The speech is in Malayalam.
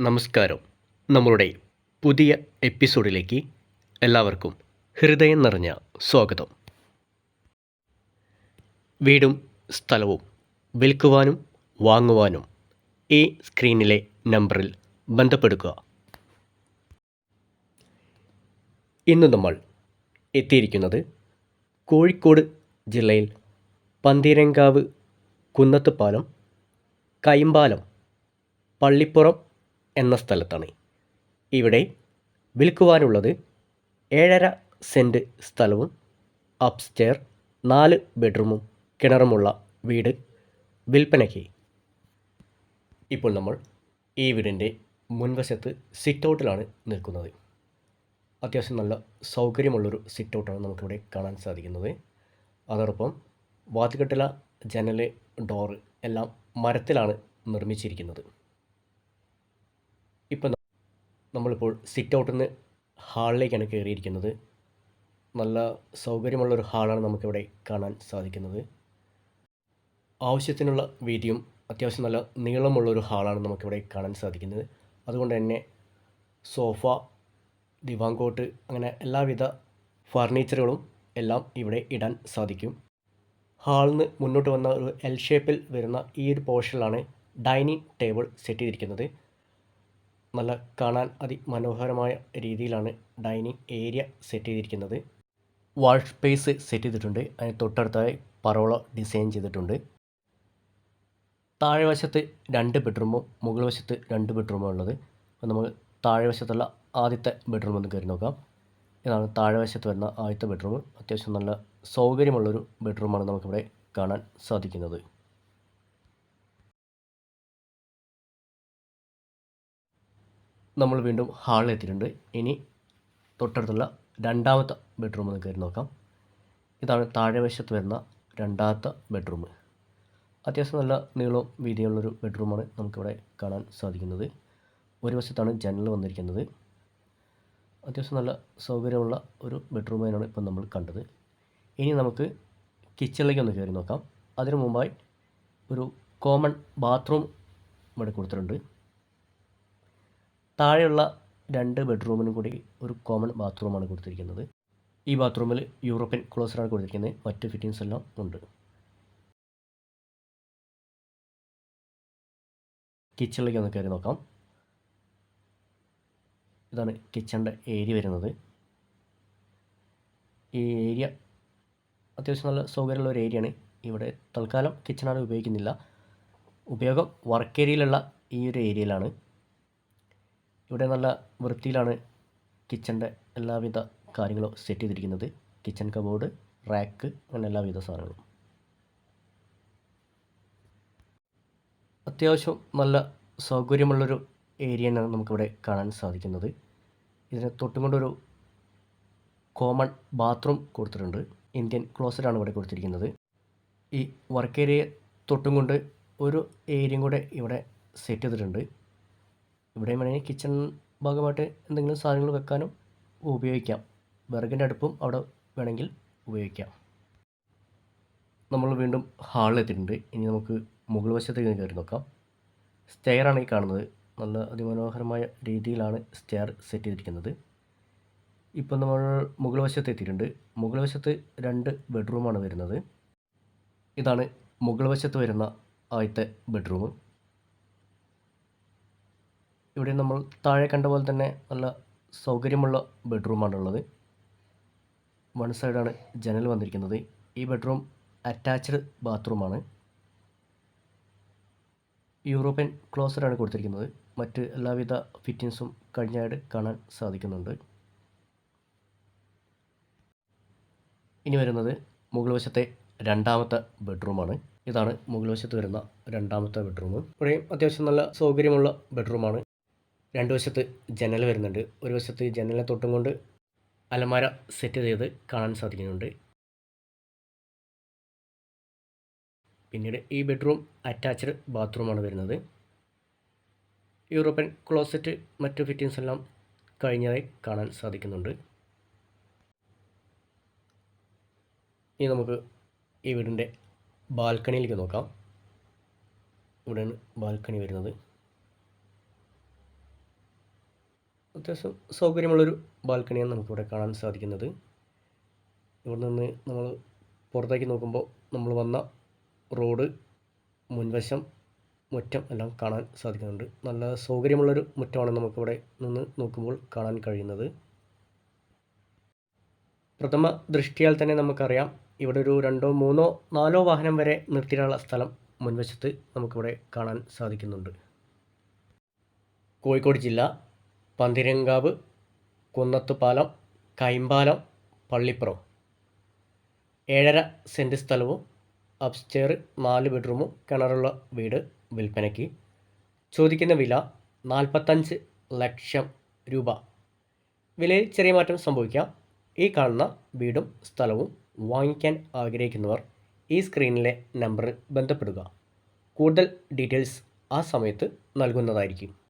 നമസ്കാരം. നമ്മളുടെ പുതിയ എപ്പിസോഡിലേക്ക് എല്ലാവർക്കും ഹൃദയം നിറഞ്ഞ സ്വാഗതം. വീടും സ്ഥലവും വിൽക്കുവാനും വാങ്ങുവാനും ഈ സ്ക്രീനിലെ നമ്പറിൽ ബന്ധപ്പെടുക. ഇന്ന് നമ്മൾ എത്തിയിരിക്കുന്നത് കോഴിക്കോട് ജില്ലയിൽ പന്തീരങ്കാവ് കുന്നത്തുപാലം കൈമ്പാലം പള്ളിപ്പുറം എന്ന സ്ഥലത്താണ്. ഇവിടെ വിൽക്കുവാനുള്ളത് 7.5 സെൻറ്റ് സ്ഥലവും അപ്സ്റ്റെയർ 4 ബെഡ്റൂമും കിണറുമുള്ള വീട് വിൽപ്പനയ്ക്ക്. ഇപ്പോൾ നമ്മൾ ഈ വീടിൻ്റെ മുൻവശത്ത് സിറ്റ് ഔട്ടിലാണ് നിൽക്കുന്നത്. അത്യാവശ്യം നല്ല സൗകര്യമുള്ളൊരു സിറ്റ് ഔട്ടാണ് നമുക്കിവിടെ കാണാൻ സാധിക്കുന്നത്. അതോടൊപ്പം വാതിൽക്കട്ടില, ജനൽ, ഡോറ് എല്ലാം മരത്തിലാണ് നിർമ്മിച്ചിരിക്കുന്നത്. ഇപ്പം നമ്മളിപ്പോൾ സിറ്റ് ഔട്ടിൽ നിന്ന് ഹാളിലേക്കാണ് കയറിയിരിക്കുന്നത്. നല്ല സൗകര്യമുള്ളൊരു ഹാളാണ് നമുക്കിവിടെ കാണാൻ സാധിക്കുന്നത്. ആവശ്യത്തിനുള്ള വീതിയും അത്യാവശ്യം നല്ല നീളമുള്ളൊരു ഹാളാണ് നമുക്കിവിടെ കാണാൻ സാധിക്കുന്നത്. അതുകൊണ്ട് തന്നെ സോഫ, ദിവാങ്കോട്ട് അങ്ങനെ എല്ലാവിധ ഫർണിച്ചറുകളും എല്ലാം ഇവിടെ ഇടാൻ സാധിക്കും. ഹാളിൽ നിന്ന് മുന്നോട്ട് വന്ന ഒരു എൽ ഷേപ്പിൽ വരുന്ന ഈ ഒരു പോർഷനിലാണ് ഡൈനിങ് ടേബിൾ സെറ്റ് ചെയ്തിരിക്കുന്നത്. നല്ല കാണാൻ അതിമനോഹരമായ രീതിയിലാണ് ഡൈനിങ് ഏരിയ സെറ്റ് ചെയ്തിരിക്കുന്നത്. വാൾ സ്പേസ് സെറ്റ് ചെയ്തിട്ടുണ്ട്. അതിന് തൊട്ടടുത്തായി പറോള ഡിസൈൻ ചെയ്തിട്ടുണ്ട്. താഴെ വശത്ത് 2 ബെഡ്റൂമും മുകൾ വശത്ത് 2 ബെഡ്റൂമും ഉള്ളത്. അപ്പോൾ നമ്മൾ താഴെ വശത്തുള്ള ആദ്യത്തെ ബെഡ്റൂം ഒന്ന് കയറി നോക്കാം. ഇതാണ് താഴെ വശത്ത് വരുന്ന ആദ്യത്തെ ബെഡ്റൂം. അത്യാവശ്യം നല്ല സൗകര്യമുള്ളൊരു ബെഡ്റൂമാണ് നമുക്കിവിടെ കാണാൻ സാധിക്കുന്നത്. നമ്മൾ വീണ്ടും ഹാളിൽ എത്തിയിട്ടുണ്ട്. ഇനി തൊട്ടടുത്തുള്ള രണ്ടാമത്തെ ബെഡ്റൂം ഒന്ന് കയറി നോക്കാം. ഇതാണ് താഴെ വശത്ത് വരുന്ന രണ്ടാമത്തെ ബെഡ്റൂം. അത്യാവശ്യം നല്ല നീളവും വീതിയുള്ളൊരു ബെഡ്റൂമാണ് നമുക്കിവിടെ കാണാൻ സാധിക്കുന്നത്. ഒരു വശത്താണ് ജനൽ വന്നിരിക്കുന്നത്. അത്യാവശ്യം നല്ല സൗകര്യമുള്ള ഒരു ബെഡ്റൂം തന്നെയാണ് ഇപ്പം നമ്മൾ കണ്ടത്. ഇനി നമുക്ക് കിച്ചണിലേക്ക് ഒന്ന് കയറി നോക്കാം. അതിനു മുമ്പായി ഒരു കോമൺ ബാത്റൂം ഇവിടെ കൊടുത്തിട്ടുണ്ട്. താഴെയുള്ള 2 ബെഡ്റൂമിനും കൂടി ഒരു കോമൺ ബാത്റൂമാണ് കൊടുത്തിരിക്കുന്നത്. ഈ ബാത്റൂമിൽ യൂറോപ്യൻ ക്ലോസറാണ് കൊടുത്തിരിക്കുന്നത്. മറ്റ് ഫിറ്റിങ്സ് എല്ലാം ഉണ്ട്. കിച്ചണിലേക്ക് ഒന്ന് കയറി നോക്കാം. ഇതാണ് കിച്ചണിൻ്റെ ഏരിയ വരുന്നത്. ഈ ഏരിയ അത്യാവശ്യം നല്ല സൗകര്യമുള്ള ഒരു ഏരിയയാണ്. ഇവിടെ തൽക്കാലം കിച്ചണാണ് ഉപയോഗിക്കുന്നില്ല. ഉപയോഗം വർക്ക് ഏരിയയിലുള്ള ഈ ഒരു ഏരിയയിലാണ്. ഇവിടെ നല്ല വൃത്തിയിലാണ് കിച്ചണിൻ്റെ എല്ലാവിധ കാര്യങ്ങളും സെറ്റ് ചെയ്തിരിക്കുന്നത്. കിച്ചൺ കബോർഡ്, റാക്ക് അങ്ങനെ എല്ലാവിധ സാധനങ്ങളും. അത്യാവശ്യം നല്ല സൗകര്യമുള്ളൊരു ഏരിയയാണ് നമുക്കിവിടെ കാണാൻ സാധിക്കുന്നത്. ഇതിന് തൊട്ടും കൊണ്ടൊരു കോമൺ ബാത്റൂം കൊടുത്തിട്ടുണ്ട്. ഇന്ത്യൻ ക്ലോസറ്റാണ് ഇവിടെ കൊടുത്തിരിക്കുന്നത്. ഈ വർക്ക് ഏരിയ തൊട്ടും കൊണ്ട് ഒരു ഏരിയയും കൂടെ ഇവിടെ സെറ്റ് ചെയ്തിട്ടുണ്ട്. ഇവിടെ വേണമെങ്കിൽ കിച്ചൺ ഭാഗമായിട്ട് എന്തെങ്കിലും സാധനങ്ങൾ വെക്കാനും ഉപയോഗിക്കാം. വിറകിൻ്റെ അടുപ്പും അവിടെ വേണമെങ്കിൽ ഉപയോഗിക്കാം. നമ്മൾ വീണ്ടും ഹാളിലെത്തിയിട്ടുണ്ട്. ഇനി നമുക്ക് മുകൾ വശത്തേക്ക് കയറി നോക്കാം. സ്റ്റെയറാണ് ഈ കാണുന്നത്. നല്ല അതിമനോഹരമായ രീതിയിലാണ് സ്റ്റെയർ സെറ്റ് ചെയ്തിരിക്കുന്നത്. ഇപ്പം നമ്മൾ മുകൾ വശത്ത് എത്തിയിട്ടുണ്ട്. മുകൾ വശത്ത് 2 ബെഡ്റൂമാണ് വരുന്നത്. ഇതാണ് മുകൾ വശത്ത് വരുന്ന ആദ്യത്തെ ബെഡ്റൂം. ഇവിടെ നമ്മൾ താഴെ കണ്ട പോലെ തന്നെ നല്ല സൗകര്യമുള്ള ബെഡ്റൂമാണുള്ളത്. വൺ സൈഡാണ് ജനൽ വന്നിരിക്കുന്നത്. ഈ ബെഡ്റൂം അറ്റാച്ച്ഡ് ബാത്റൂമാണ്. യൂറോപ്യൻ ക്ലോസറാണ് കൊടുത്തിരിക്കുന്നത്. മറ്റ് എല്ലാവിധ ഫിറ്റിങ്സും കഴിഞ്ഞായിട്ട് കാണാൻ സാധിക്കുന്നുണ്ട്. ഇനി വരുന്നത് മുകൾ വശത്തെ രണ്ടാമത്തെ ബെഡ്റൂമാണ്. ഇതാണ് മുകൾ വശത്ത് വരുന്ന രണ്ടാമത്തെ ബെഡ്റൂം. ഇവിടെയും അത്യാവശ്യം നല്ല സൗകര്യമുള്ള ബെഡ്റൂമാണ്. 2 വശത്ത് ജനൽ വരുന്നുണ്ട്. ഒരു വശത്ത് ജനലിനെ തൊട്ടും കൊണ്ട് അലമാര സെറ്റ് ചെയ്ത് കാണാൻ സാധിക്കുന്നുണ്ട്. പിന്നീട് ഈ ബെഡ്റൂം അറ്റാച്ച്ഡ് ബാത്റൂമാണ് വരുന്നത്. യൂറോപ്യൻ ക്ലോസറ്റ് മറ്റു ഫിറ്റിങ്സ് എല്ലാം കഴിഞ്ഞതായി കാണാൻ സാധിക്കുന്നുണ്ട്. ഇനി നമുക്ക് ഈ വീടിൻ്റെ ബാൽക്കണിയിലേക്ക് നോക്കാം. ഇവിടെയാണ് ബാൽക്കണി വരുന്നത്. അത്യാവശ്യം സൗകര്യമുള്ളൊരു ബാൽക്കണിയാണ് നമുക്കിവിടെ കാണാൻ സാധിക്കുന്നത്. ഇവിടെ നിന്ന് നമ്മൾ പുറത്തേക്ക് നോക്കുമ്പോൾ നമ്മൾ വന്ന റോഡ്, മുൻവശം, മുറ്റം എല്ലാം കാണാൻ സാധിക്കുന്നുണ്ട്. നല്ല സൗകര്യമുള്ളൊരു മുറ്റമാണ് നമുക്കിവിടെ നിന്ന് നോക്കുമ്പോൾ കാണാൻ കഴിയുന്നത്. പ്രഥമ ദൃഷ്ടിയാൽ തന്നെ നമുക്കറിയാം ഇവിടെ ഒരു 2, 3, 4 വാഹനം വരെ നിർത്തിയിടാനുള്ള സ്ഥലം മുൻവശത്ത് നമുക്കിവിടെ കാണാൻ സാധിക്കുന്നുണ്ട്. കോഴിക്കോട് ജില്ല, പന്തിരങ്കാവ്, കുന്നത്തുപാലം, കൈമ്പാലം, പള്ളിപ്പുറം 7.5 സെൻറ്റ് സ്ഥലവും അപ്സ്റ്റെയർ 4 ബെഡ്റൂമും കിണറുള്ള വീട് വിൽപ്പനയ്ക്ക്. ചോദിക്കുന്ന വില 45 ലക്ഷം രൂപ. വിലയിൽ ചെറിയ മാറ്റം സംഭവിക്കാം. ഈ കാണുന്ന വീടും സ്ഥലവും വാങ്ങിക്കാൻ ആഗ്രഹിക്കുന്നവർ ഈ സ്ക്രീനിലെ നമ്പറിൽ ബന്ധപ്പെടുക. കൂടുതൽ ഡീറ്റെയിൽസ് ആ സമയത്ത് നൽകുന്നതായിരിക്കും.